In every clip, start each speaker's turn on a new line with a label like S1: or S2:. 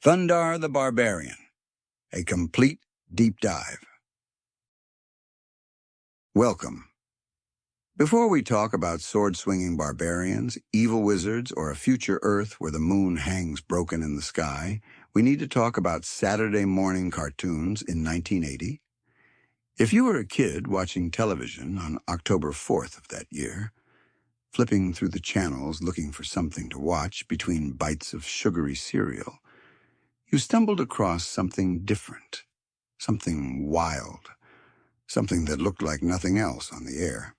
S1: Thundarr the Barbarian, a complete deep dive. Welcome. Before we talk about sword-swinging barbarians, evil wizards, or a future Earth where the moon hangs broken in the sky, we need to talk about Saturday morning cartoons in 1980. If you were a kid watching television on October 4th of that year, flipping through the channels looking for something to watch between bites of sugary cereal, you stumbled across something different, something wild, something that looked like nothing else on the air.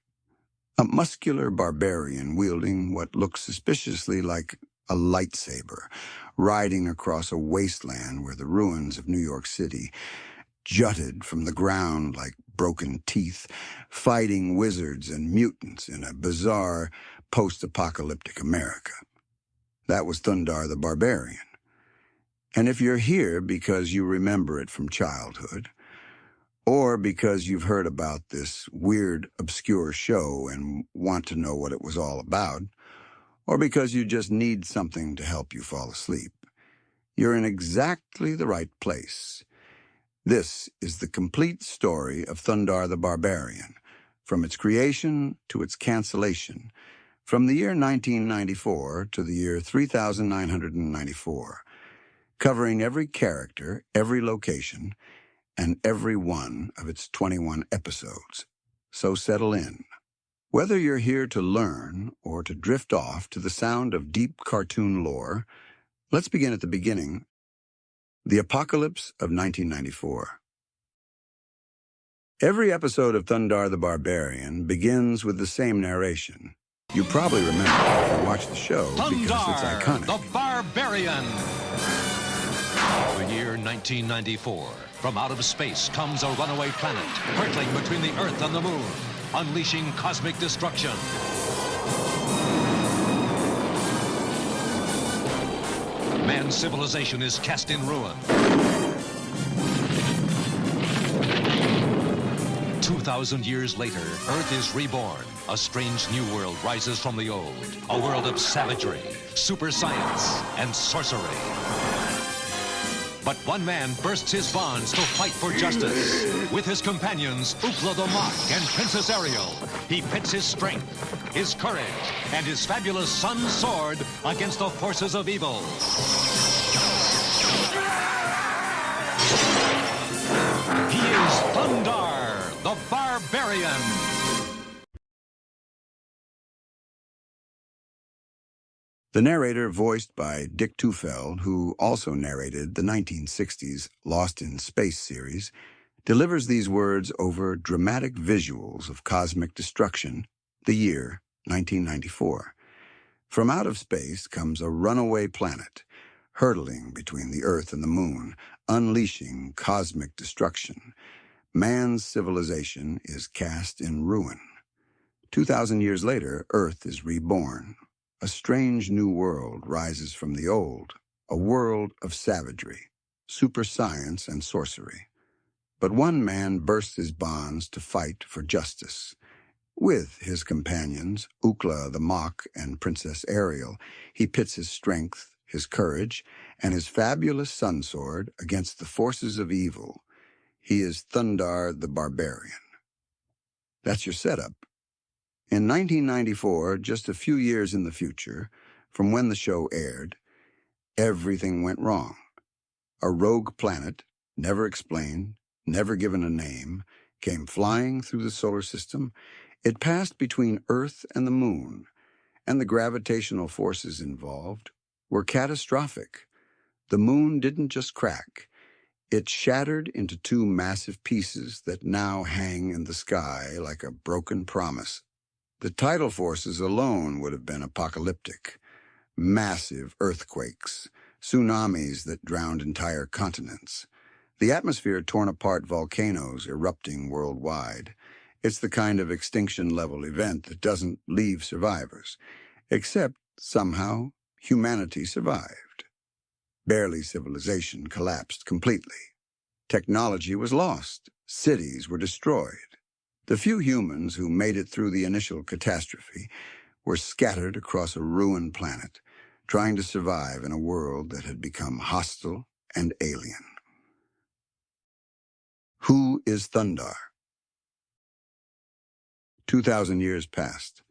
S1: A muscular barbarian wielding what looked suspiciously like a lightsaber, riding across a wasteland where the ruins of New York City jutted from the ground like broken teeth, fighting wizards and mutants in a bizarre post-apocalyptic America. That was Thundarr the Barbarian. And if you're here because you remember it from childhood, or because you've heard about this weird, obscure show and want to know what it was all about, or because you just need something to help you fall asleep, you're in exactly the right place. This is the complete story of Thundarr the Barbarian, from its creation to its cancellation, from the year 1994 to the year 3994, covering every character, every location, and every one of its 21 episodes. So settle in. Whether you're here to learn or to drift off to the sound of deep cartoon lore, let's begin at the beginning. The Apocalypse of 1994. Every episode of Thundarr the Barbarian begins with the same narration. You probably remember if you watched the show because it's iconic.
S2: Thundarr the Barbarian. The year 1994. From out of space comes a runaway planet, hurtling between the Earth and the Moon, unleashing cosmic destruction. Man's civilization is cast in ruin. 2,000 years later, Earth is reborn. A strange new world rises from the old. A world of savagery, super science, and sorcery. But one man bursts his bonds to fight for justice. With his companions, Ookla the Mok and Princess Ariel, he pits his strength, his courage, and his fabulous Sunsword against the forces of evil. He is Thundarr the Barbarian.
S1: The narrator, voiced by Dick Tufeld, who also narrated the 1960s Lost in Space series, delivers these words over dramatic visuals of cosmic destruction, the year 1994. From out of space comes a runaway planet, hurtling between the Earth and the Moon, unleashing cosmic destruction. Man's civilization is cast in ruin. 2,000 years later, Earth is reborn. A strange new world rises from the old, a world of savagery, super science, and sorcery. But one man bursts his bonds to fight for justice. With his companions, Ookla the Mok and Princess Ariel, he pits his strength, his courage, and his fabulous Sunsword against the forces of evil. He is Thundarr the Barbarian. That's your setup. In 1994, just a few years in the future, from when the show aired, everything went wrong. A rogue planet, never explained, never given a name, came flying through the solar system. It passed between Earth and the Moon, and the gravitational forces involved were catastrophic. The Moon didn't just crack. It shattered into two massive pieces that now hang in the sky like a broken promise. The tidal forces alone would have been apocalyptic. Massive earthquakes, tsunamis that drowned entire continents. The atmosphere torn apart volcanoes erupting worldwide. It's the kind of extinction-level event that doesn't leave survivors. Except, somehow, humanity survived. Barely civilization collapsed completely. Technology was lost. Cities were destroyed. The few humans who made it through the initial catastrophe were scattered across a ruined planet, trying to survive in a world that had become hostile and alien. Who is Thundarr? 2,000 years passed.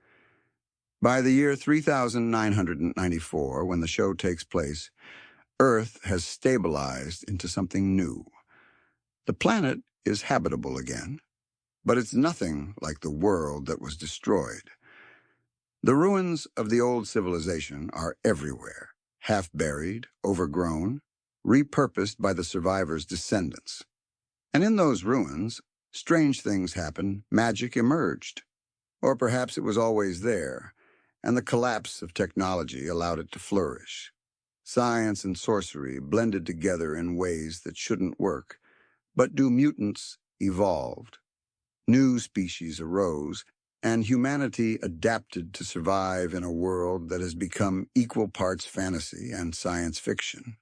S1: By the year 3994, when the show takes place, Earth has stabilized into something new. The planet is habitable again, but it's nothing like the world that was destroyed. The ruins of the old civilization are everywhere, half-buried, overgrown, repurposed by the survivors' descendants. And in those ruins, strange things happened, magic emerged. Or perhaps it was always there, and the collapse of technology allowed it to flourish. Science and sorcery blended together in ways that shouldn't work. But mutants evolved. New species arose, and humanity adapted to survive in a world that has become equal parts fantasy and science fiction.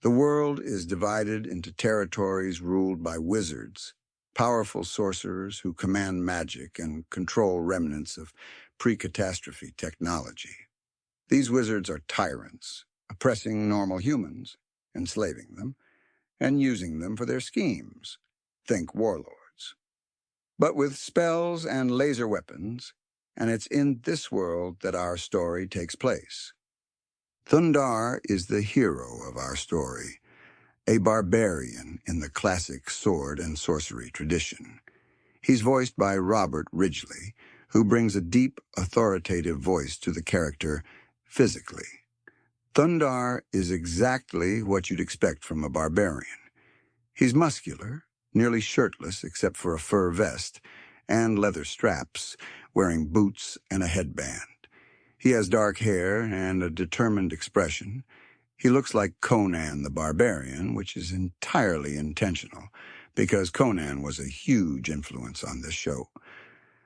S1: The world is divided into territories ruled by wizards, powerful sorcerers who command magic and control remnants of pre-catastrophe technology. These wizards are tyrants, oppressing normal humans, enslaving them, and using them for their schemes. Think warlords. But with spells and laser weapons, and it's in this world that our story takes place. Thundarr is the hero of our story, a barbarian in the classic sword and sorcery tradition. He's voiced by Robert Ridgely, who brings a deep, authoritative voice to the character physically. Thundarr is exactly what you'd expect from a barbarian. He's muscular, nearly shirtless except for a fur vest and leather straps, wearing boots and a headband. He has dark hair and a determined expression. He looks like Conan the Barbarian, which is entirely intentional, because Conan was a huge influence on this show.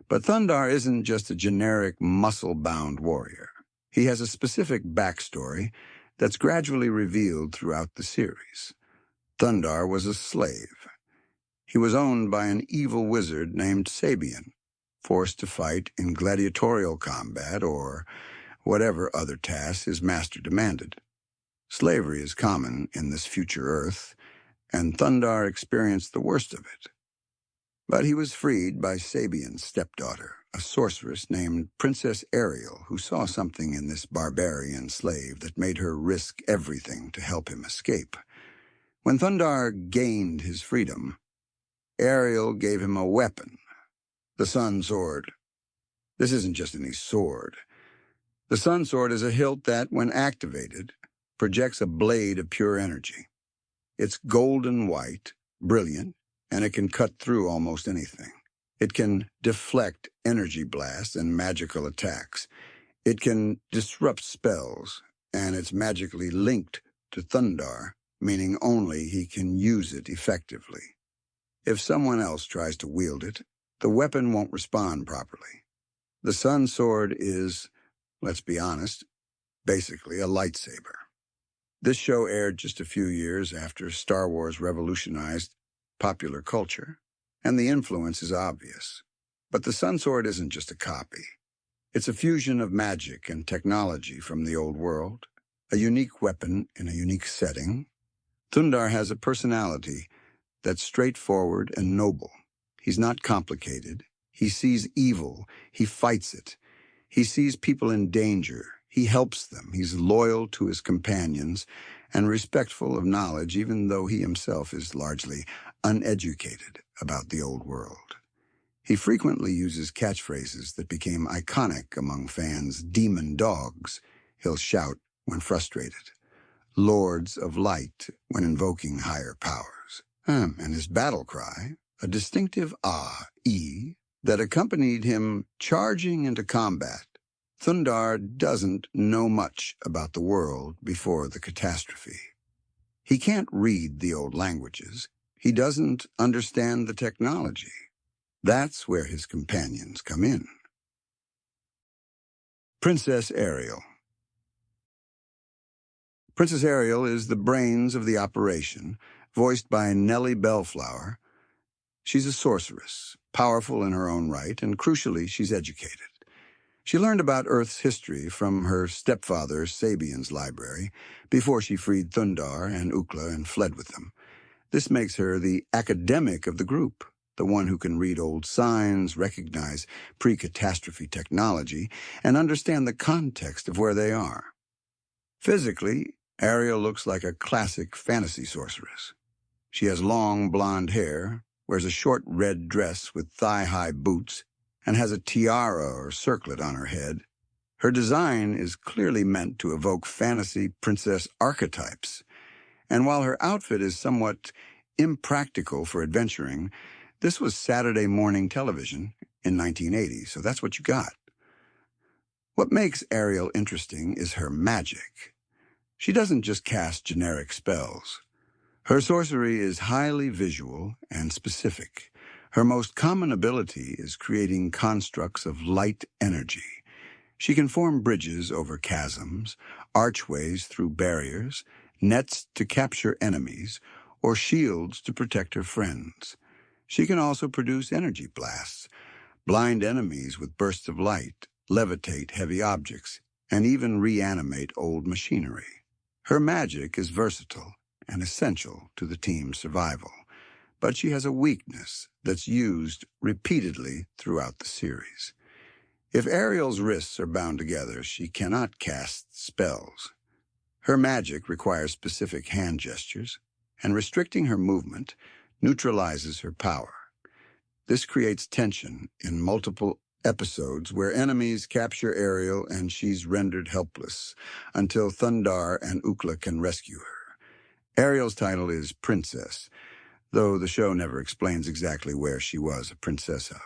S1: But Thundarr isn't just a generic muscle-bound warrior. He has a specific backstory that's gradually revealed throughout the series. Thundarr was a slave. He was owned by an evil wizard named Sabian, forced to fight in gladiatorial combat or whatever other tasks his master demanded. Slavery is common in this future Earth, and Thundarr experienced the worst of it. But he was freed by Sabian's stepdaughter, a sorceress named Princess Ariel, who saw something in this barbarian slave that made her risk everything to help him escape. When Thundarr gained his freedom, Ariel gave him a weapon, the Sunsword. This isn't just any sword. The Sunsword is a hilt that, when activated, projects a blade of pure energy. It's golden white, brilliant, and it can cut through almost anything. It can deflect energy blasts and magical attacks. It can disrupt spells, and it's magically linked to Thundarr, meaning only he can use it effectively. If someone else tries to wield it, the weapon won't respond properly. The Sunsword is, let's be honest, basically a lightsaber. This show aired just a few years after Star Wars revolutionized popular culture, and the influence is obvious. But the Sunsword isn't just a copy. It's a fusion of magic and technology from the old world, a unique weapon in a unique setting. Thundarr has a personality that's straightforward and noble. He's not complicated. He sees evil. He fights it. He sees people in danger. He helps them. He's loyal to his companions and respectful of knowledge, even though he himself is largely uneducated about the old world. He frequently uses catchphrases that became iconic among fans. Demon dogs, he'll shout when frustrated. Lords of light when invoking higher powers. And his battle cry, a distinctive ah-ee that accompanied him charging into combat. Thundarr doesn't know much about the world before the catastrophe. He can't read the old languages. He doesn't understand the technology. That's where his companions come in. Princess Ariel. Princess Ariel is the brains of the operation, voiced by Nellie Bellflower. She's a sorceress, powerful in her own right, and crucially, she's educated. She learned about Earth's history from her stepfather Sabian's library before she freed Thundarr and Ookla and fled with them. This makes her the academic of the group, the one who can read old signs, recognize pre-catastrophe technology, and understand the context of where they are. Physically, Ariel looks like a classic fantasy sorceress. She has long blonde hair, wears a short red dress with thigh-high boots, and has a tiara or circlet on her head. Her design is clearly meant to evoke fantasy princess archetypes. And while her outfit is somewhat impractical for adventuring, this was Saturday morning television in 1980, so that's what you got. What makes Ariel interesting is her magic. She doesn't just cast generic spells. Her sorcery is highly visual and specific. Her most common ability is creating constructs of light energy. She can form bridges over chasms, archways through barriers, nets to capture enemies, or shields to protect her friends. She can also produce energy blasts, blind enemies with bursts of light, levitate heavy objects, and even reanimate old machinery. Her magic is versatile and essential to the team's survival, but she has a weakness that's used repeatedly throughout the series. If Ariel's wrists are bound together, she cannot cast spells. Her magic requires specific hand gestures, and restricting her movement neutralizes her power. This creates tension in multiple episodes where enemies capture Ariel and she's rendered helpless until Thundarr and Ookla can rescue her. Ariel's title is Princess, though the show never explains exactly where she was a princess of.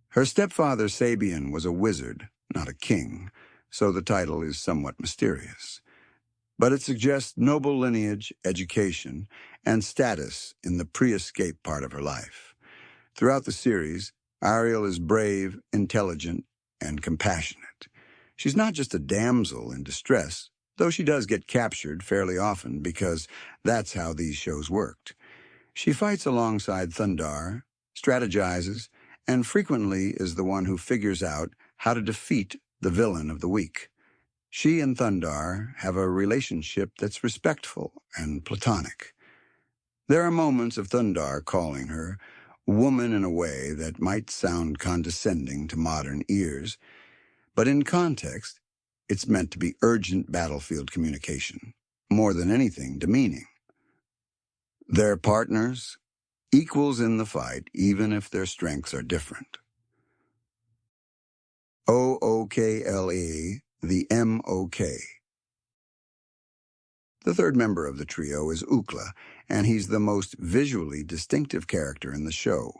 S1: Her stepfather Sabian was a wizard, not a king, so the title is somewhat mysterious. But it suggests noble lineage, education, and status in the pre-escape part of her life. Throughout the series, Ariel is brave, intelligent, and compassionate. She's not just a damsel in distress, though she does get captured fairly often because that's how these shows worked. She fights alongside Thundarr, strategizes, and frequently is the one who figures out how to defeat the villain of the week. She and Thundarr have a relationship that's respectful and platonic. There are moments of Thundarr calling her woman in a way that might sound condescending to modern ears, but in context, it's meant to be urgent battlefield communication, more than anything demeaning. They're partners, equals in the fight, even if their strengths are different. Ookla the Mok. The third member of the trio is Ookla, and he's the most visually distinctive character in the show.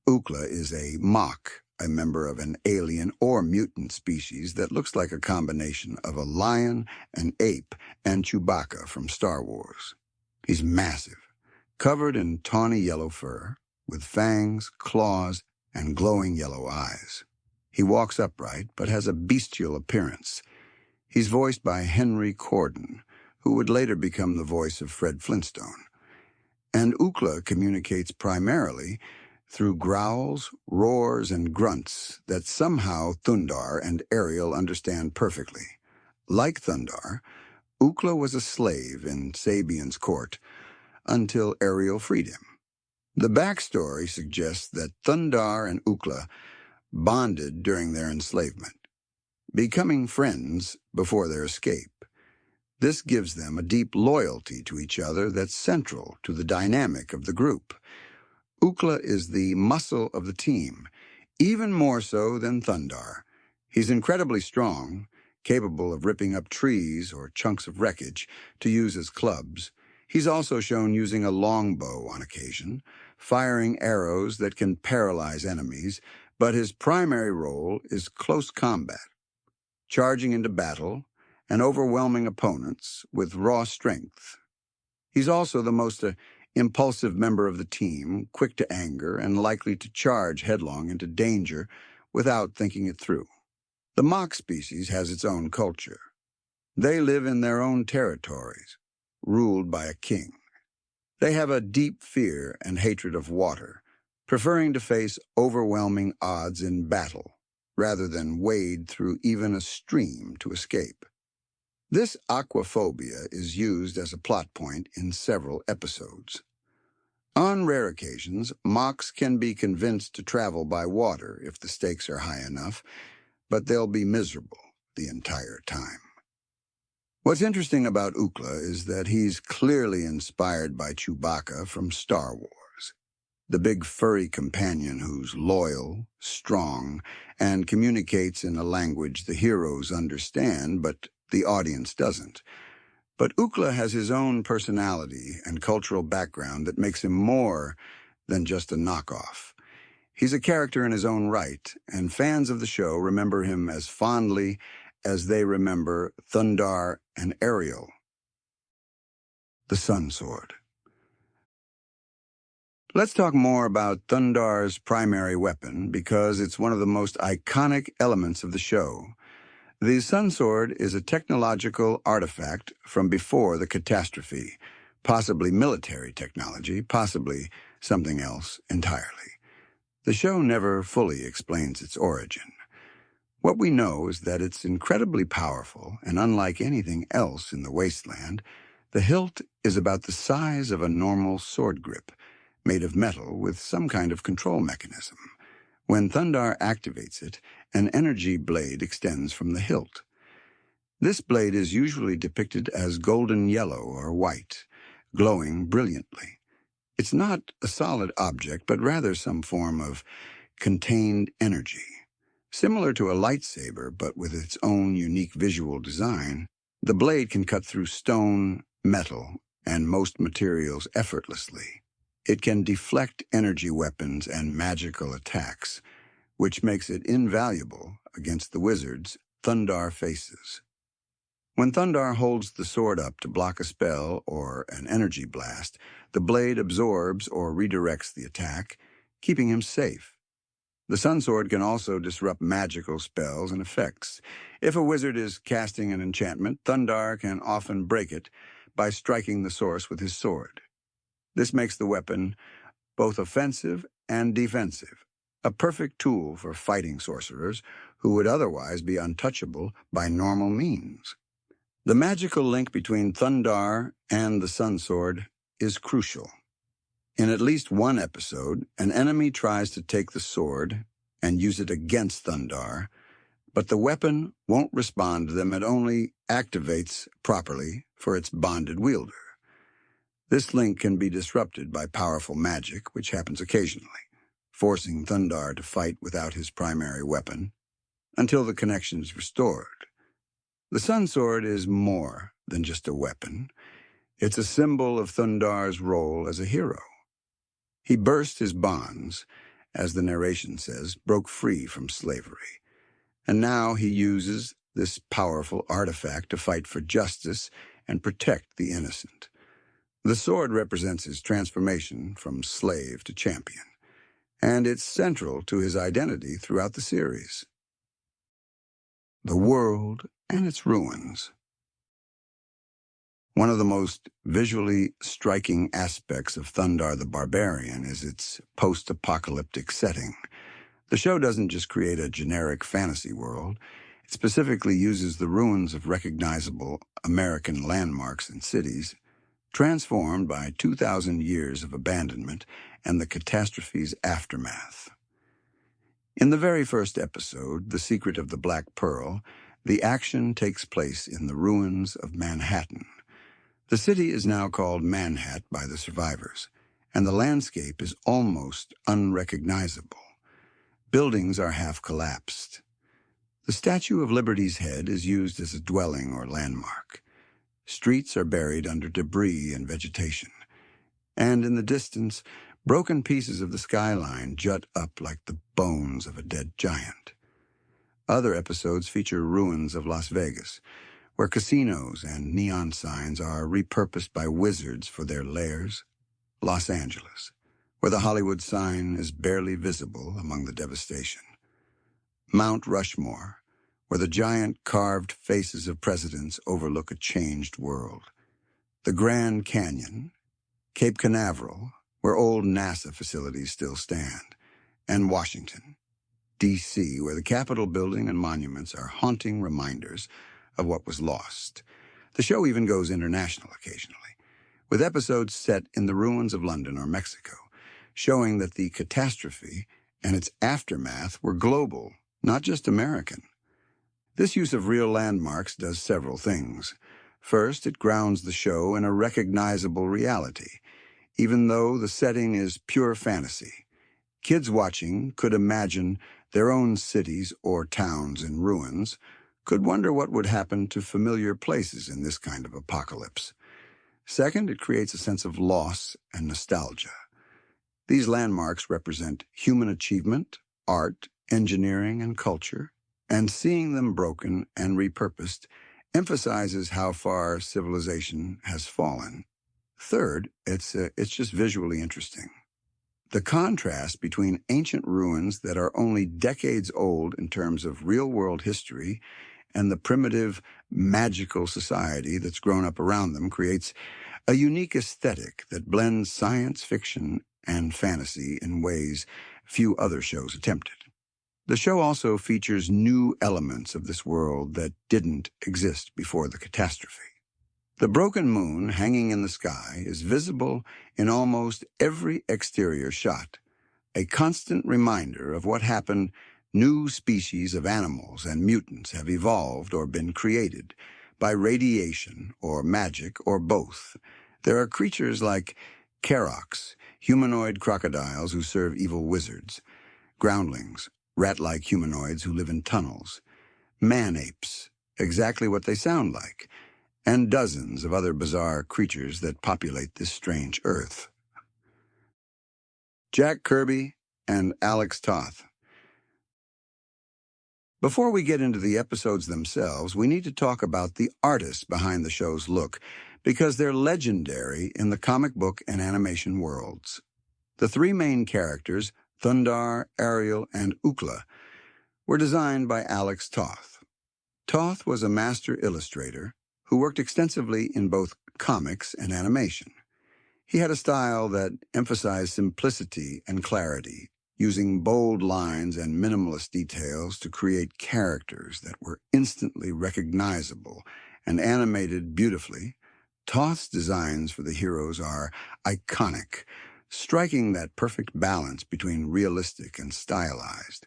S1: Ookla is a Mok, a member of an alien or mutant species that looks like a combination of a lion, an ape, and Chewbacca from Star Wars. He's massive, covered in tawny yellow fur, with fangs, claws, and glowing yellow eyes. He walks upright, but has a bestial appearance. He's voiced by Henry Corden, who would later become the voice of Fred Flintstone. And Ookla communicates primarily through growls, roars, and grunts that somehow Thundarr and Ariel understand perfectly. Like Thundarr, Ookla was a slave in Sabian's court until Ariel freed him. The backstory suggests that Thundarr and Ookla bonded during their enslavement, becoming friends before their escape. This gives them a deep loyalty to each other that's central to the dynamic of the group. Ookla is the muscle of the team, even more so than Thundarr. He's incredibly strong, capable of ripping up trees or chunks of wreckage to use as clubs. He's also shown using a longbow on occasion, firing arrows that can paralyze enemies, but his primary role is close combat, charging into battle and overwhelming opponents with raw strength. He's also the most impulsive member of the team, quick to anger and likely to charge headlong into danger without thinking it through. The Mok species has its own culture. They live in their own territories, ruled by a king. They have a deep fear and hatred of water, preferring to face overwhelming odds in battle rather than wade through even a stream to escape. This aquaphobia is used as a plot point in several episodes. On rare occasions, Moks can be convinced to travel by water if the stakes are high enough, but they'll be miserable the entire time. What's interesting about Ookla is that he's clearly inspired by Chewbacca from Star Wars, the big furry companion who's loyal, strong, and communicates in a language the heroes understand, but the audience doesn't. But Ookla has his own personality and cultural background that makes him more than just a knockoff. He's a character in his own right, and fans of the show remember him as fondly as they remember Thundarr and Ariel. The Sunsword. Let's talk more about Thundarr's primary weapon because it's one of the most iconic elements of the show. The Sunsword is a technological artifact from before the catastrophe, possibly military technology, possibly something else entirely. The show never fully explains its origin. What we know is that it's incredibly powerful, and unlike anything else in the wasteland, the hilt is about the size of a normal sword grip, made of metal with some kind of control mechanism. When Thundarr activates it, an energy blade extends from the hilt. This blade is usually depicted as golden yellow or white, glowing brilliantly. It's not a solid object, but rather some form of contained energy. Similar to a lightsaber, but with its own unique visual design, the blade can cut through stone, metal, and most materials effortlessly. It can deflect energy weapons and magical attacks, which makes it invaluable against the wizards Thundarr faces. When Thundarr holds the sword up to block a spell or an energy blast, the blade absorbs or redirects the attack, keeping him safe. The Sunsword can also disrupt magical spells and effects. If a wizard is casting an enchantment, Thundarr can often break it by striking the source with his sword. This makes the weapon both offensive and defensive, a perfect tool for fighting sorcerers who would otherwise be untouchable by normal means. The magical link between Thundarr and the Sunsword is crucial. In at least one episode, an enemy tries to take the sword and use it against Thundarr, but the weapon won't respond to them. It only activates properly for its bonded wielder. This link can be disrupted by powerful magic, which happens occasionally, forcing Thundarr to fight without his primary weapon until the connection is restored. The Sunsword is more than just a weapon. It's a symbol of Thundarr's role as a hero. He burst his bonds, as the narration says, broke free from slavery. And now he uses this powerful artifact to fight for justice and protect the innocent. The sword represents his transformation from slave to champion, and it's central to his identity throughout the series. The world and its ruins. One of the most visually striking aspects of Thundarr the Barbarian is its post-apocalyptic setting. The show doesn't just create a generic fantasy world, it specifically uses the ruins of recognizable American landmarks and cities, transformed by 2,000 years of abandonment and the catastrophe's aftermath. In the very first episode, The Secret of the Black Pearl, the action takes place in the ruins of Manhattan. The city is now called Manhat by the survivors, and the landscape is almost unrecognizable. Buildings are half collapsed. The Statue of Liberty's head is used as a dwelling or landmark. Streets are buried under debris and vegetation, and in the distance, broken pieces of the skyline jut up like the bones of a dead giant. Other episodes feature ruins of Las Vegas, where casinos and neon signs are repurposed by wizards for their lairs. Los Angeles, where the Hollywood sign is barely visible among the devastation. Mount Rushmore, where the giant carved faces of presidents overlook a changed world. The Grand Canyon, Cape Canaveral, where old NASA facilities still stand, and Washington, D.C., where the Capitol building and monuments are haunting reminders of what was lost. The show even goes international occasionally, with episodes set in the ruins of London or Mexico, showing that the catastrophe and its aftermath were global, not just American. This use of real landmarks does several things. First, it grounds the show in a recognizable reality, even though the setting is pure fantasy. Kids watching could imagine their own cities or towns in ruins, could wonder what would happen to familiar places in this kind of apocalypse. Second, it creates a sense of loss and nostalgia. These landmarks represent human achievement, art, engineering, and culture, and seeing them broken and repurposed emphasizes how far civilization has fallen. Third, it's just visually interesting. The contrast between ancient ruins that are only decades old in terms of real-world history and the primitive, magical society that's grown up around them creates a unique aesthetic that blends science fiction and fantasy in ways few other shows attempted. The show also features new elements of this world that didn't exist before the catastrophe. The broken moon hanging in the sky is visible in almost every exterior shot, a constant reminder of what happened. New species of animals and mutants have evolved or been created by radiation or magic or both. There are creatures like Karoks, humanoid crocodiles who serve evil wizards, groundlings, rat-like humanoids who live in tunnels, man-apes, exactly what they sound like, and dozens of other bizarre creatures that populate this strange Earth. Jack Kirby and Alex Toth. Before we get into the episodes themselves, we need to talk about the artists behind the show's look, because they're legendary in the comic book and animation worlds. The three main characters, Thundarr, Ariel, and Ookla, were designed by Alex Toth. Toth was a master illustrator who worked extensively in both comics and animation. He had a style that emphasized simplicity and clarity, using bold lines and minimalist details to create characters that were instantly recognizable and animated beautifully. Toth's designs for the heroes are iconic, striking that perfect balance between realistic and stylized.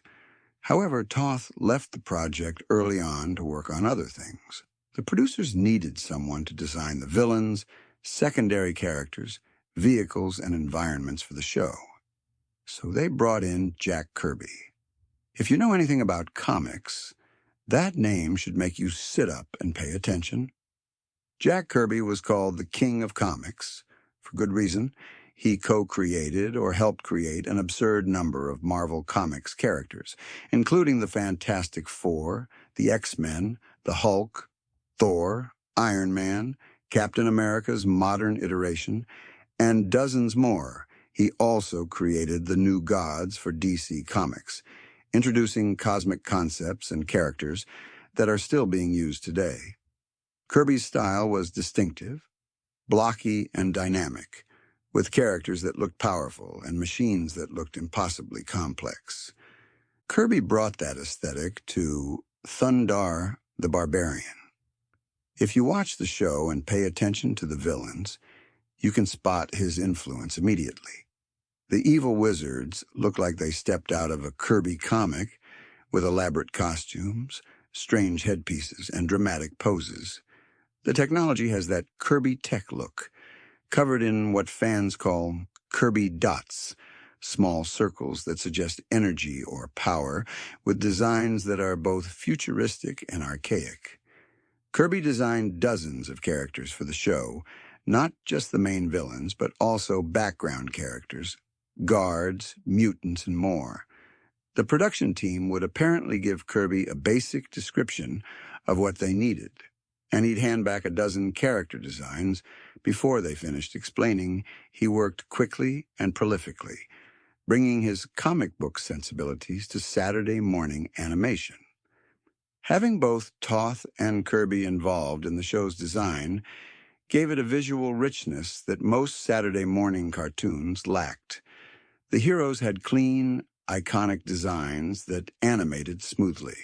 S1: However, Toth left the project early on to work on other things. The producers needed someone to design the villains, secondary characters, vehicles, and environments for the show. So they brought in Jack Kirby. If you know anything about comics, that name should make you sit up and pay attention. Jack Kirby was called the King of Comics, for good reason. He co-created or helped create an absurd number of Marvel Comics characters, including the Fantastic Four, the X-Men, the Hulk, Thor, Iron Man, Captain America's modern iteration, and dozens more. He also created the new gods for DC Comics, introducing cosmic concepts and characters that are still being used today. Kirby's style was distinctive, blocky and dynamic, with characters that looked powerful and machines that looked impossibly complex. Kirby brought that aesthetic to Thundarr the Barbarian. If you watch the show and pay attention to the villains, you can spot his influence immediately. The evil wizards look like they stepped out of a Kirby comic, with elaborate costumes, strange headpieces, and dramatic poses. The technology has that Kirby tech look, covered in what fans call Kirby dots, small circles that suggest energy or power, with designs that are both futuristic and archaic. Kirby designed dozens of characters for the show, not just the main villains, but also background characters, guards, mutants, and more. The production team would apparently give Kirby a basic description of what they needed, and he'd hand back a dozen character designs before they finished explaining he worked quickly and prolifically, bringing his comic book sensibilities to Saturday morning animation. Having both Toth and Kirby involved in the show's design gave it a visual richness that most Saturday morning cartoons lacked. The heroes had clean, iconic designs that animated smoothly.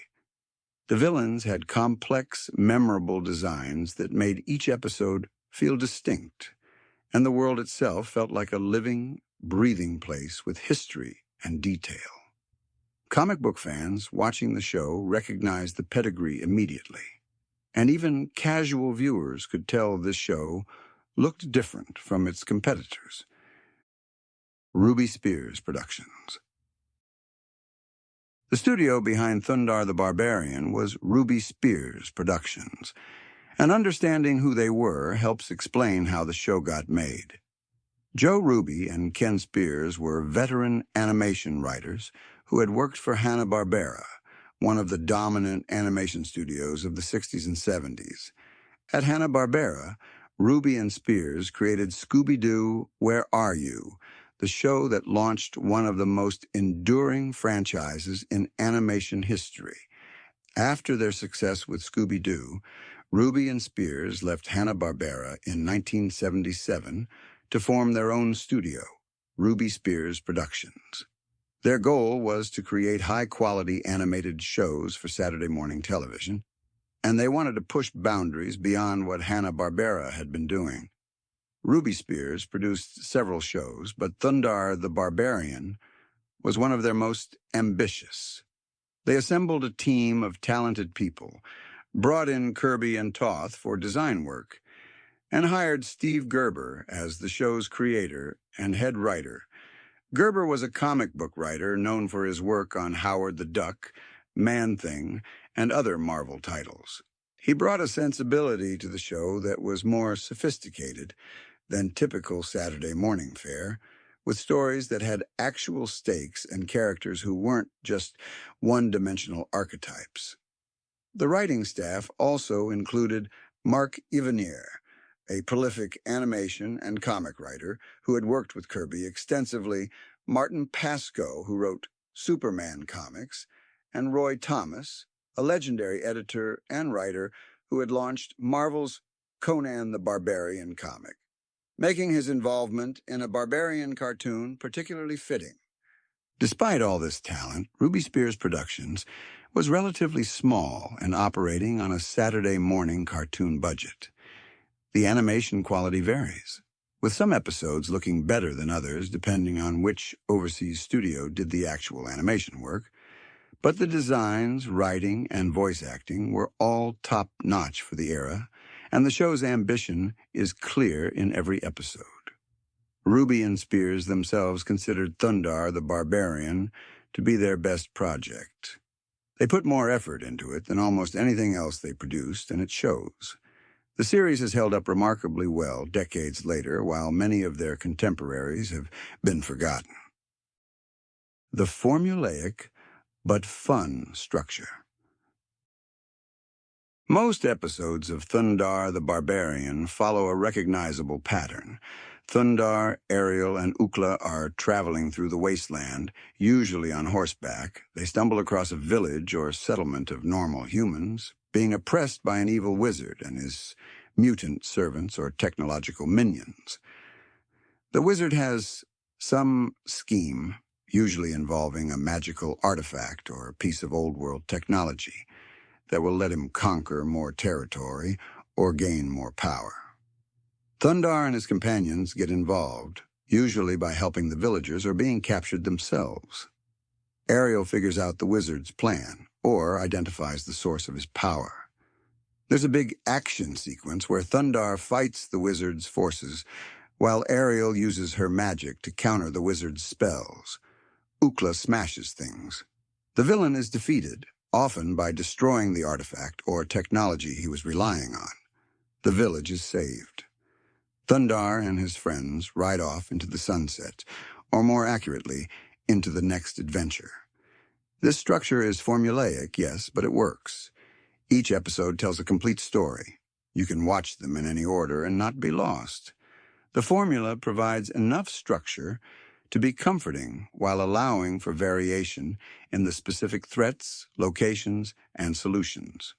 S1: The villains had complex, memorable designs that made each episode feel distinct, and the world itself felt like a living, breathing place with history and detail. Comic book fans watching the show recognized the pedigree immediately, and even casual viewers could tell this show looked different from its competitors. Ruby Spears Productions. The studio behind Thundarr the Barbarian was Ruby Spears Productions, and understanding who they were helps explain how the show got made. Joe Ruby and Ken Spears were veteran animation writers who had worked for Hanna-Barbera, one of the dominant animation studios of the 60s and 70s. At Hanna-Barbera, Ruby and Spears created Scooby-Doo, Where Are You?, the show that launched one of the most enduring franchises in animation history. After their success with Scooby-Doo, Ruby and Spears left Hanna-Barbera in 1977 to form their own studio, Ruby Spears Productions. Their goal was to create high-quality animated shows for Saturday morning television, and they wanted to push boundaries beyond what Hanna-Barbera had been doing. Ruby Spears produced several shows, but Thundarr the Barbarian was one of their most ambitious. They assembled a team of talented people, brought in Kirby and Toth for design work, and hired Steve Gerber as the show's creator and head writer. Gerber was a comic book writer known for his work on Howard the Duck, Man-Thing, and other Marvel titles. He brought a sensibility to the show that was more sophisticated than typical Saturday morning fare, with stories that had actual stakes and characters who weren't just one-dimensional archetypes. The writing staff also included Mark Evanier, a prolific animation and comic writer who had worked with Kirby extensively, Martin Pascoe, who wrote Superman comics, and Roy Thomas, a legendary editor and writer who had launched Marvel's Conan the Barbarian comic, making his involvement in a barbarian cartoon particularly fitting. Despite all this talent, Ruby Spears Productions was relatively small and operating on a Saturday morning cartoon budget. The animation quality varies, with some episodes looking better than others depending on which overseas studio did the actual animation work, but the designs, writing, and voice acting were all top-notch for the era, and the show's ambition is clear in every episode. Ruby and Spears themselves considered Thundarr the Barbarian to be their best project. They put more effort into it than almost anything else they produced, and it shows. The series has held up remarkably well decades later, while many of their contemporaries have been forgotten. The formulaic but fun structure. Most episodes of Thundarr the Barbarian follow a recognizable pattern. Thundarr, Ariel, and Ookla are traveling through the wasteland, usually on horseback. They stumble across a village or settlement of normal humans, being oppressed by an evil wizard and his mutant servants or technological minions. The wizard has some scheme, usually involving a magical artifact or a piece of old-world technology, that will let him conquer more territory or gain more power. Thundarr and his companions get involved, usually by helping the villagers or being captured themselves. Ariel figures out the wizard's plan, or identifies the source of his power. There's a big action sequence where Thundarr fights the wizard's forces, while Ariel uses her magic to counter the wizard's spells. Ookla smashes things. The villain is defeated, often by destroying the artifact or technology he was relying on. The village is saved. Thundarr and his friends ride off into the sunset, or more accurately, into the next adventure. This structure is formulaic, yes, but it works. Each episode tells a complete story. You can watch them in any order and not be lost. The formula provides enough structure to be comforting while allowing for variation in the specific threats, locations, and solutions.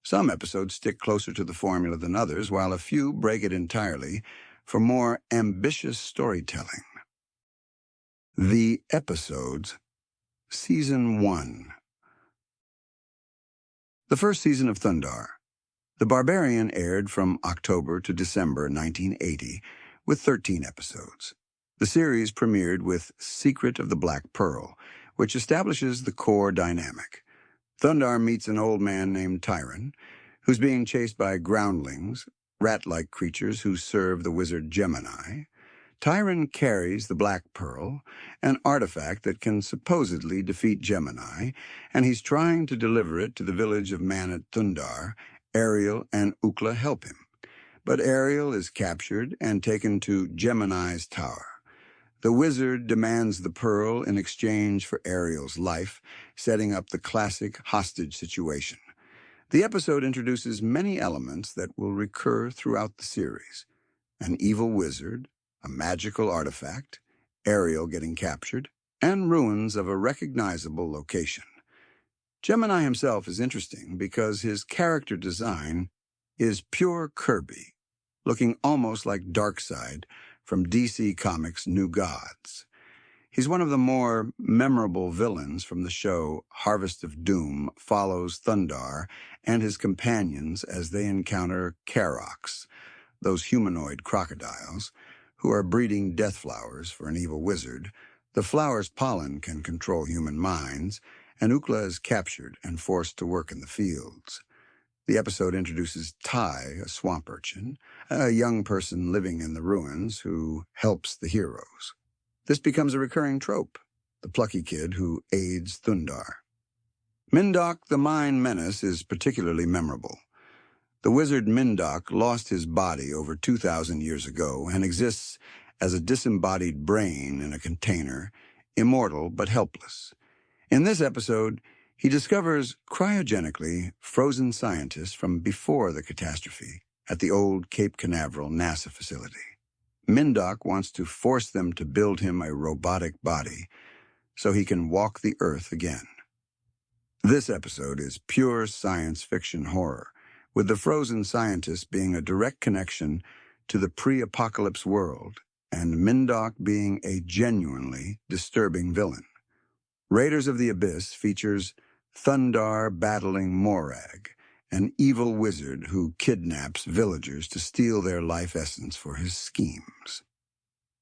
S1: Some episodes stick closer to the formula than others, while a few break it entirely for more ambitious storytelling. The episodes Season 1. The first season of Thundarr the Barbarian aired from October to December 1980 with 13 episodes. The series premiered with Secret of the Black Pearl, which establishes the core dynamic. Thundarr meets an old man named Tyron, who's being chased by groundlings, rat-like creatures who serve the wizard Gemini. Tyron carries the Black Pearl, an artifact that can supposedly defeat Gemini, and he's trying to deliver it to the village of Man at Thundarr. Ariel and Ookla help him, but Ariel is captured and taken to Gemini's tower. The wizard demands the pearl in exchange for Ariel's life, setting up the classic hostage situation. The episode introduces many elements that will recur throughout the series. An evil wizard, a magical artifact, Ariel getting captured, and ruins of a recognizable location. Gemini himself is interesting because his character design is pure Kirby, looking almost like Darkseid from DC Comics' New Gods. He's one of the more memorable villains from the show. Harvest of Doom follows Thundarr and his companions as they encounter Karoks, those humanoid crocodiles, who are breeding death flowers for an evil wizard. The flower's pollen can control human minds, and Ookla is captured and forced to work in the fields. The episode introduces Tai, a swamp urchin, a young person living in the ruins who helps the heroes. This becomes a recurring trope, the plucky kid who aids Thundarr. Mindok the Mine Menace is particularly memorable. The wizard Mindok lost his body over 2,000 years ago and exists as a disembodied brain in a container, immortal but helpless. In this episode, he discovers cryogenically frozen scientists from before the catastrophe at the old Cape Canaveral NASA facility. Mindok wants to force them to build him a robotic body so he can walk the earth again. This episode is pure science fiction horror, with the frozen scientists being a direct connection to the pre-apocalypse world and Mindok being a genuinely disturbing villain. Raiders of the Abyss features Thundarr battling Morag, an evil wizard who kidnaps villagers to steal their life essence for his schemes.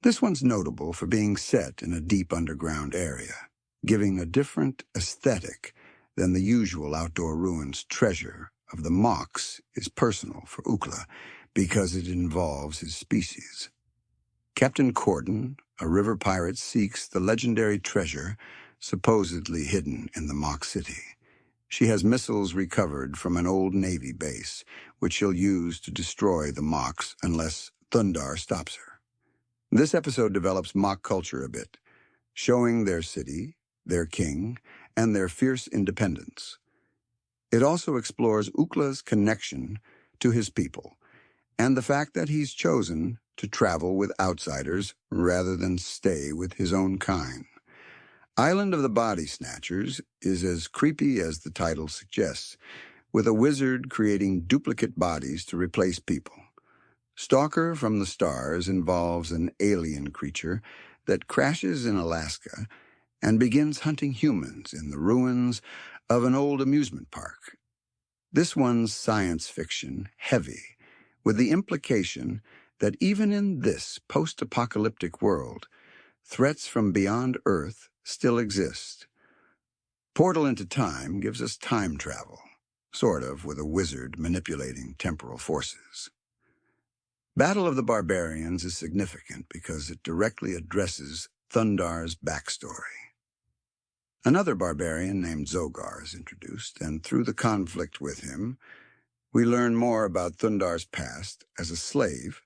S1: This one's notable for being set in a deep underground area, giving a different aesthetic than the usual outdoor ruins. Treasure of the Moks is personal for Ookla because it involves his species. Captain Corden, a river pirate, seeks the legendary treasure supposedly hidden in the Mok City. She has missiles recovered from an old Navy base, which she'll use to destroy the Moks unless Thundarr stops her. This episode develops Mok culture a bit, showing their city, their king, and their fierce independence. It also explores Ookla's connection to his people, and the fact that he's chosen to travel with outsiders rather than stay with his own kind. Island of the Body Snatchers is as creepy as the title suggests, with a wizard creating duplicate bodies to replace people. Stalker from the Stars involves an alien creature that crashes in Alaska and begins hunting humans in the ruins of an old amusement park. This one's science fiction heavy, with the implication that even in this post-apocalyptic world, threats from beyond Earth still exist. Portal into Time gives us time travel, sort of, with a wizard manipulating temporal forces. Battle of the Barbarians is significant because it directly addresses Thundarr's backstory. Another barbarian named Zogar is introduced, and through the conflict with him, we learn more about Thundarr's past as a slave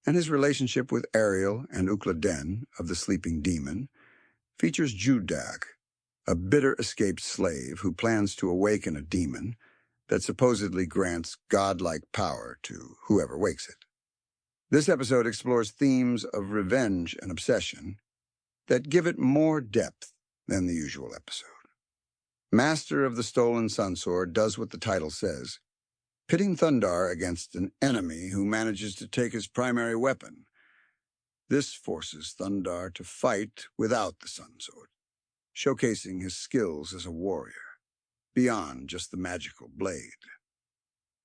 S1: and his relationship with Ariel and Ookla Den of the Sleeping Demon. Features Judag, a bitter escaped slave who plans to awaken a demon that supposedly grants godlike power to whoever wakes it. This episode explores themes of revenge and obsession that give it more depth than the usual episode. Master of the Stolen Sunsword does what the title says, pitting Thundarr against an enemy who manages to take his primary weapon. This forces Thundarr to fight without the Sunsword. showcasing his skills as a warrior, beyond just the magical blade.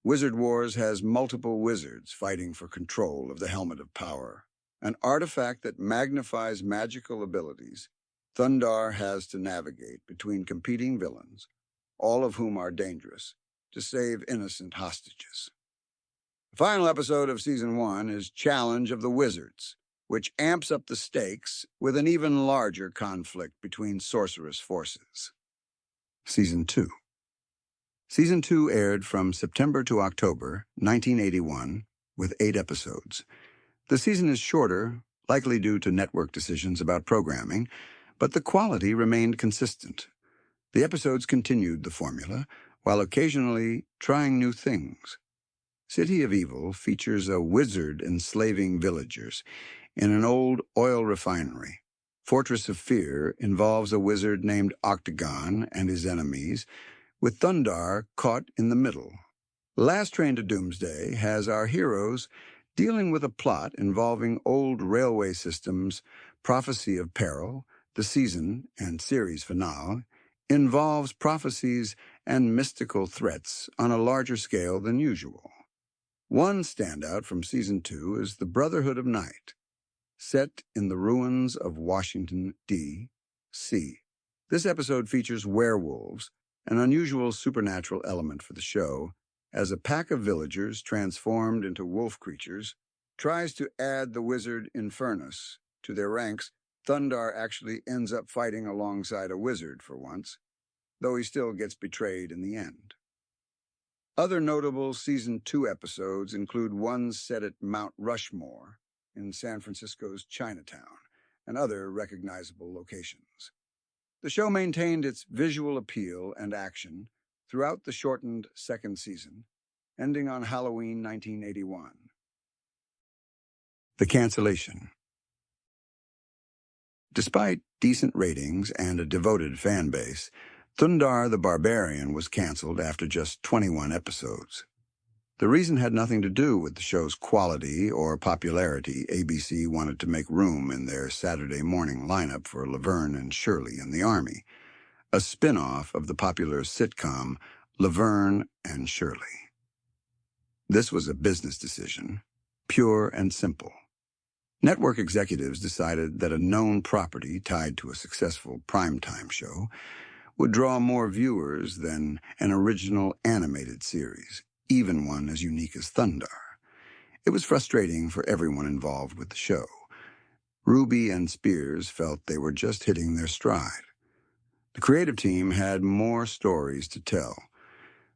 S1: Wizard Wars has multiple wizards fighting for control of the Helmet of Power, an artifact that magnifies magical abilities. Thundarr has to navigate between competing villains, all of whom are dangerous, to save innocent hostages. The final episode of Season 1 is Challenge of the Wizards, which amps up the stakes with an even larger conflict between sorceress forces. Season 2. Season 2 aired from September to October 1981 with 8 episodes. The season is shorter, likely due to network decisions about programming, but the quality remained consistent. The episodes continued the formula, while occasionally trying new things. City of Evil features a wizard enslaving villagers in an old oil refinery. Fortress of Fear involves a wizard named Octagon and his enemies, with Thundarr caught in the middle. Last Train to Doomsday has our heroes dealing with a plot involving old railway systems. Prophecy of Peril, the season and series finale, involves prophecies and mystical threats on a larger scale than usual. One standout from Season 2 is the Brotherhood of Night, set in the ruins of Washington, D.C. This episode features werewolves, an unusual supernatural element for the show, as a pack of villagers transformed into wolf creatures tries to add the wizard Infernus to their ranks. Thundarr actually ends up fighting alongside a wizard for once, though he still gets betrayed in the end. Other notable Season 2 episodes include ones set at Mount Rushmore in San Francisco's Chinatown and other recognizable locations. The show maintained its visual appeal and action throughout the shortened second season, ending on Halloween 1981. The cancellation. Despite decent ratings and a devoted fan base, Thundarr the Barbarian was canceled after just 21 episodes. The reason had nothing to do with the show's quality or popularity. ABC wanted to make room in their Saturday morning lineup for Laverne and Shirley in the Army, a spin-off of the popular sitcom Laverne and Shirley. This was a business decision, pure and simple. Network executives decided that a known property tied to a successful primetime show would draw more viewers than an original animated series, even one as unique as Thundarr. It was frustrating for everyone involved with the show. Ruby and Spears felt they were just hitting their stride. The creative team had more stories to tell.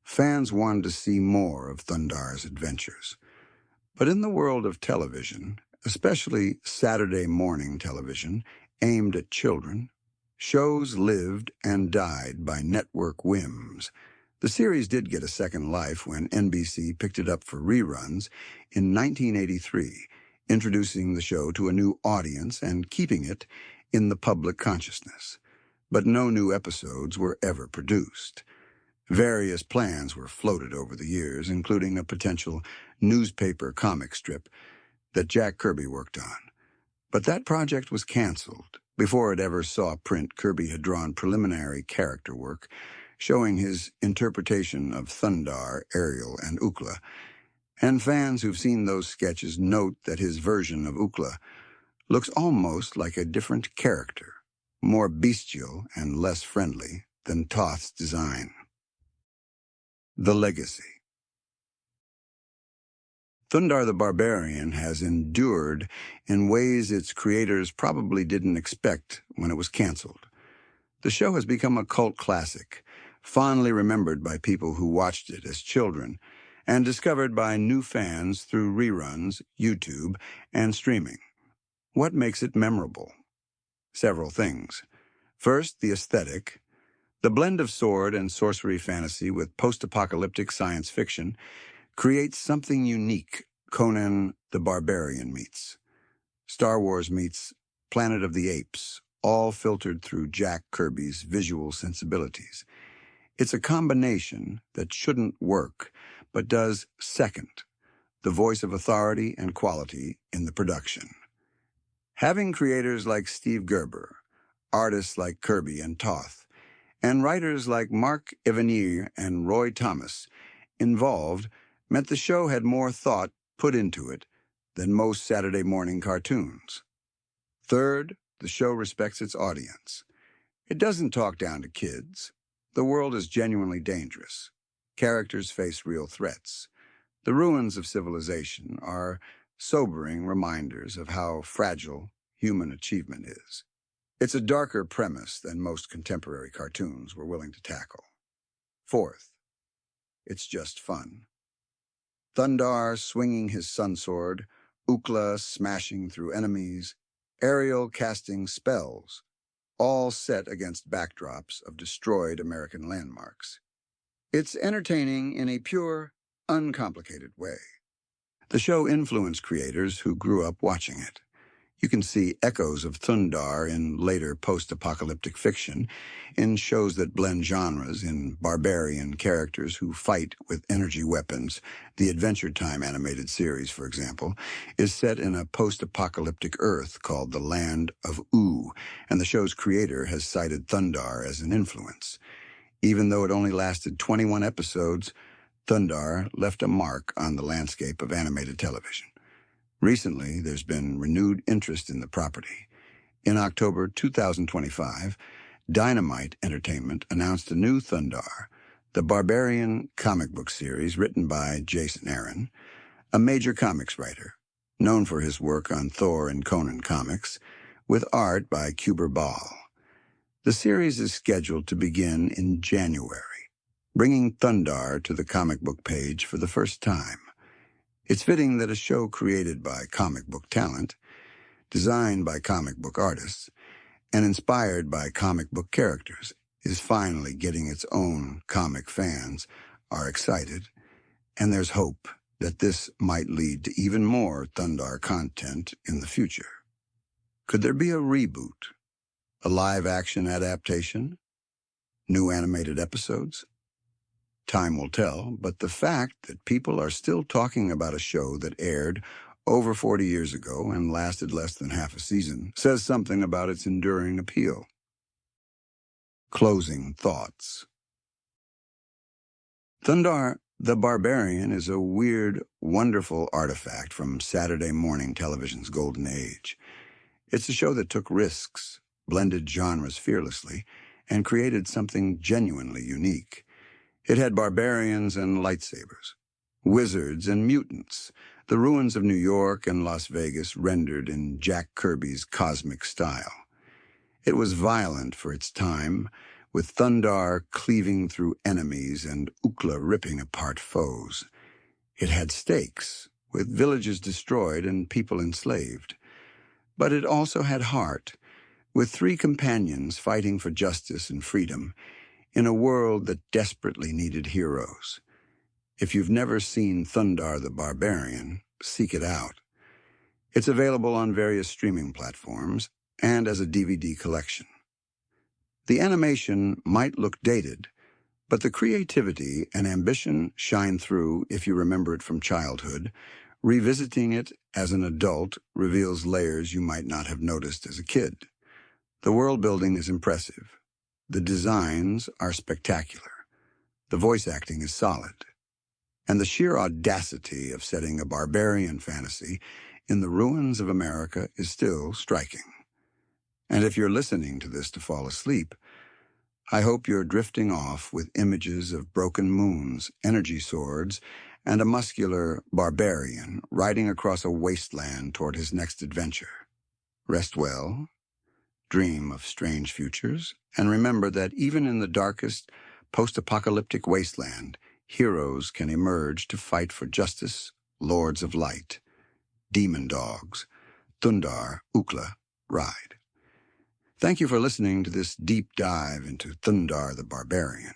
S1: Fans wanted to see more of Thundarr's adventures. But in the world of television, especially Saturday morning television aimed at children, shows lived and died by network whims. The series did get a second life when NBC picked it up for reruns in 1983, introducing the show to a new audience and keeping it in the public consciousness. But no new episodes were ever produced. Various plans were floated over the years, including a potential newspaper comic strip that Jack Kirby worked on. But that project was canceled before it ever saw print. Kirby had drawn preliminary character work showing his interpretation of Thundarr, Ariel, and Ookla, and fans who've seen those sketches note that his version of Ookla looks almost like a different character, more bestial and less friendly than Toth's design. The legacy. Thundarr the Barbarian has endured in ways its creators probably didn't expect when it was canceled. The show has become a cult classic, fondly remembered by people who watched it as children, and discovered by new fans through reruns, YouTube, and streaming. What makes it memorable? Several things. First, the aesthetic. The blend of sword and sorcery fantasy with post-apocalyptic science fiction creates something unique. Conan the Barbarian meets Star Wars meets Planet of the Apes, all filtered through Jack Kirby's visual sensibilities. It's a combination that shouldn't work, but does second, the voice of authority and quality in the production. Having creators like Steve Gerber, artists like Kirby and Toth, and writers like Mark Evanier and Roy Thomas involved meant the show had more thought put into it than most Saturday morning cartoons. Third, the show respects its audience. It doesn't talk down to kids. The world is genuinely dangerous. Characters face real threats. The ruins of civilization are sobering reminders of how fragile human achievement is. It's a darker premise than most contemporary cartoons were willing to tackle. Fourth, it's just fun. Thundarr swinging his sunsword, Ookla smashing through enemies, Ariel casting spells, all set against backdrops of destroyed American landmarks. It's entertaining in a pure, uncomplicated way. The show influenced creators who grew up watching it. You can see echoes of Thundarr in later post-apocalyptic fiction, in shows that blend genres, in barbarian characters who fight with energy weapons. The Adventure Time animated series, for example, is set in a post-apocalyptic Earth called the Land of Oo, and the show's creator has cited Thundarr as an influence. Even though it only lasted 21 episodes, Thundarr left a mark on the landscape of animated television. Recently, there's been renewed interest in the property. In October 2025, Dynamite Entertainment announced a new Thundarr, the Barbarian comic book series written by Jason Aaron, a major comics writer, known for his work on Thor and Conan comics, with art by Kuber Ball. The series is scheduled to begin in January, bringing Thundarr to the comic book page for the first time. It's fitting that a show created by comic book talent, designed by comic book artists, and inspired by comic book characters is finally getting its own comic fans are excited, and there's hope that this might lead to even more Thundarr content in the future. Could there be a reboot? A live-action adaptation? New animated episodes? Time will tell, but the fact that people are still talking about a show that aired over 40 years ago and lasted less than half a season says something about its enduring appeal. Closing thoughts. Thundarr the Barbarian is a weird, wonderful artifact from Saturday morning television's golden age. It's a show that took risks, blended genres fearlessly, and created something genuinely unique. It had barbarians and lightsabers, wizards and mutants, the ruins of New York and Las Vegas rendered in Jack Kirby's cosmic style. It was violent for its time, with Thundarr cleaving through enemies and Ookla ripping apart foes. It had stakes, with villages destroyed and people enslaved. But it also had heart, with three companions fighting for justice and freedom, in a world that desperately needed heroes. If you've never seen Thundarr the Barbarian, seek it out. It's available on various streaming platforms and as a DVD collection. The animation might look dated, but the creativity and ambition shine through if you remember it from childhood. Revisiting it as an adult reveals layers you might not have noticed as a kid. The world building is impressive. The designs are spectacular. The voice acting is solid. And the sheer audacity of setting a barbarian fantasy in the ruins of America is still striking. And if you're listening to this to fall asleep, I hope you're drifting off with images of broken moons, energy swords, and a muscular barbarian riding across a wasteland toward his next adventure. Rest well. Dream of strange futures, and remember that even in the darkest post-apocalyptic wasteland, heroes can emerge to fight for justice, lords of light, demon dogs, Thundarr, Ookla, ride. Thank you for listening to this deep dive into Thundarr the Barbarian,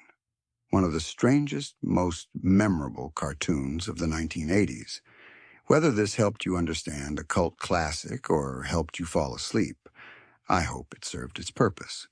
S1: one of the strangest, most memorable cartoons of the 1980s. Whether this helped you understand a cult classic or helped you fall asleep, I hope it served its purpose.